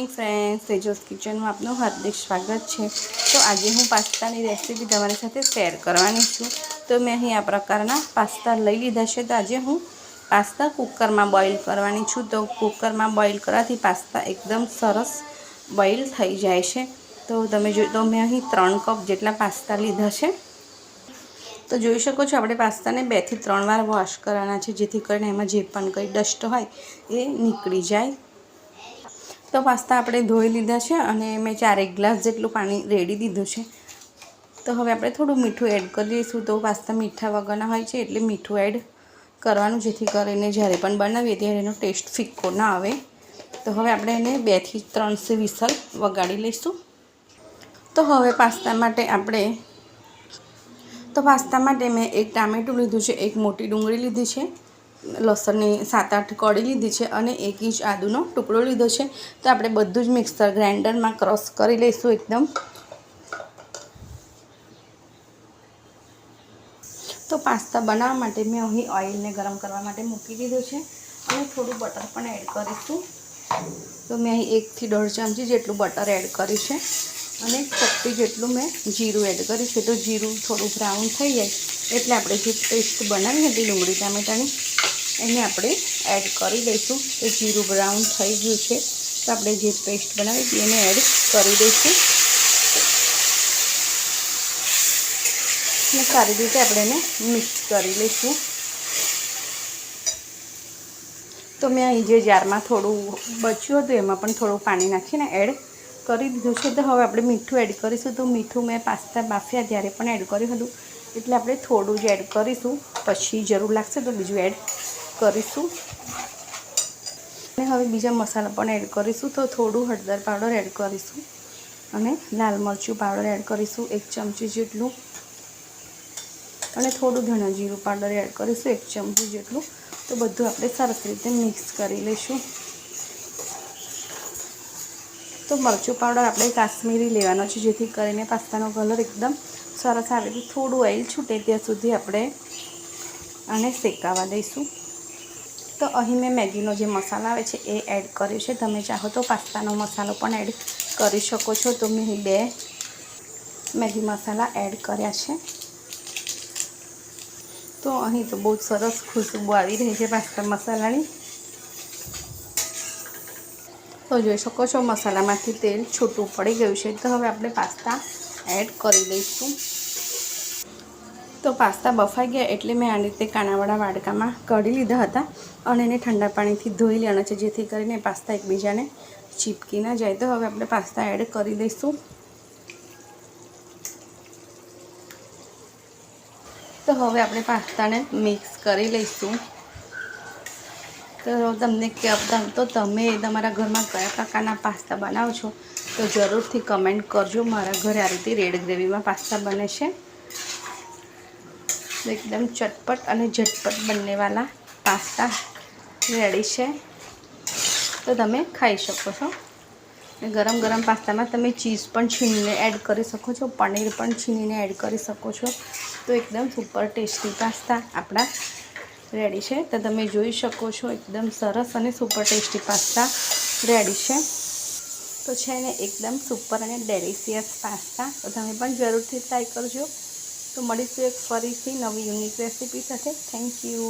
Friends, Tejas કિચનમાં આપનું હાર્દિક સ્વાગત છે। તો આજે હું પાસ્તાની રેસીપી તમારી સાથે શેર કરવાની છું। તો મેં અહીં આ પ્રકારના પાસ્તા લઈ લીધા છે। તો આજે હું પાસ્તા કુકરમાં બોઇલ કરવાની છું। તો કુકરમાં બોઇલ કરવાથી પાસ્તા એકદમ સરસ બોઇલ થઈ જાય છે। તો મેં અહીં 3 કપ જેટલા પાસ્તા લીધા છે। તો જોઈ શકો છો આપણે પાસ્તાને 2 થી 3 વાર વોશ કરવાના છે, જેથી કરીને એમાં જે પણ કંઈ ડસ્ટ હોય એ નીકળી જાય। તો પાસ્તા આપણે ધોઈ લીધા છે અને મેં 4 ગ્લાસ જેટલું પાણી રેડી દીધું છે। તો હવે આપણે થોડું મીઠું એડ કરી દઈશું। તો પાસ્તા મીઠા વગરના હોય છે, એટલે મીઠું એડ કરવાનું, જેથી કરીને જ્યારે પણ બનાવીએ ત્યારે એનો ટેસ્ટ ફિક્કો ના આવે। તો હવે આપણે એને 2 થી 3 વિસલ વગાડી લઈશું। તો હવે પાસ્તા માટે મેં 1 ટામેટું લીધું છે, 1 મોટી ડુંગળી લીધી છે, લસણની 7-8 કળી લીધી છે અને 1 ઇંચ આદુનો ટુકડો લીધો છે। તો આપણે બધું જ મિક્સર ગ્રાઇન્ડરમાં ક્રશ કરી લઈશું એકદમ। તો પાસ્તા બનાવવા માટે મેં અહીં ઓઇલને ગરમ કરવા માટે મૂકી દીધું છે અને થોડું બટર પણ એડ કરીશું। તો મેં અહીં 1 થી 1.5 ચમચી જેટલું બટર એડ કર્યું છે અને ચપટી જેટલું મેં જીરું એડ કર્યું છે। તો જીરું થોડું બ્રાઉન થઈ જાય એટલે આપણે જે પેસ્ટ બનાવી હતી ડુંગળી ટામેટાની એને આપણે એડ કરી દઈશું। તો જીરું બ્રાઉન થઈ ગયું છે, તો આપણે જે પેસ્ટ બનાવી હતી એને એડ કરી દઈશું અને સારી રીતે આપણે એને મિક્સ કરી લઈશું। તો મેં અહીં જે જારમાં થોડું બચ્યું હતું એમાં પણ થોડું પાણી નાખીને એડ કરી દીધું છે। તો હવે આપણે મીઠું એડ કરીશું। તો મીઠું મેં પાસ્તા બાફ્યા ત્યારે પણ એડ કર્યું હતું, એટલે આપણે થોડું જ એડ કરીશું, પછી જરૂર લાગશે તો બીજું એડ કરીશું। અને હવે બીજા મસાલા પણ એડ કરીશું। તો થોડું હળદર પાવડર એડ કરીશું અને લાલ મરચું પાવડર એડ કરીશું 1 ચમચી જેટલું, અને થોડું ધણા જીરું પાવડર એડ કરીશું 1 ચમચી જેટલું। તો બધું આપણે સરસ રીતે મિક્સ કરી લઈશું। તો મરચું પાવડર આપણે કાશ્મીરી લેવાનો છે, જેથી કરીને પાસ્તાનો કલર એકદમ સરસ આવે। તો થોડું ઓઇલ છૂટે ત્યાં સુધી આપણે આને શેકાવા દઈશું। તો અહીં મેં મેગીનો જે મસાલો આવે છે એ એડ કર્યો છે। તમે ચાહો તો પાસ્તાનો મસાલો પણ એડ કરી શકો છો। તો મેં 2 મેગી મસાલા એડ કર્યા છે। તો અહીં તો બહુ સરસ ખુશ્બુ આવી રહી છે પાસ્તા મસાલાની। તો જોઈ શકો છો મસાલામાંથી તેલ છૂટું પડી ગયું છે। તો હવે આપણે પાસ્તા એડ કરી દઈશું। તો પાસ્તા બફાઈ ગયા એટલે મેં આ રીતે કાણાવાળા વાડકામાં કાઢી લીધા હતા અને એને ઠંડા પાણીથી ધોઈ લેવાના છે, જેથી કરીને પાસ્તા એકબીજાને ચીપકી ના જાય। તો હવે આપણે પાસ્તા એડ કરી દઈશું। તો હવે આપણે પાસ્તાને મિક્સ કરી લઈશું। તો તમે તમારા ઘરમાં કયા પ્રકારના પાસ્તા બનાવો છો તો જરૂરથી કમેન્ટ કરજો। મારા ઘરે આ રીતે રેડ ગ્રેવીમાં પાસ્તા બને છે। એકદમ ચટપટ અને ઝટપટ બનનેવાલા પાસ્તા રેડી છે, તો તમે ખાઈ શકો છો। ગરમ ગરમ પાસ્તામાં તમે ચીઝ પણ છીણીને એડ કરી શકો છો, પનીર પણ છીણીને એડ કરી શકો છો। તો એકદમ સુપર ટેસ્ટી પાસ્તા આપણા રેડી છે। તો તમે જોઈ શકો છો એકદમ સરસ અને સુપર ટેસ્ટી પાસ્તા રેડી છે। તો છે ને એકદમ સુપર અને ડેલિશિયસ પાસ્તા। તો તમે પણ જરૂરથી ટ્રાય કરજો। તો મળીશું એક ફરીથી નવી યુનિક રેસીપી સાથે। Thank you.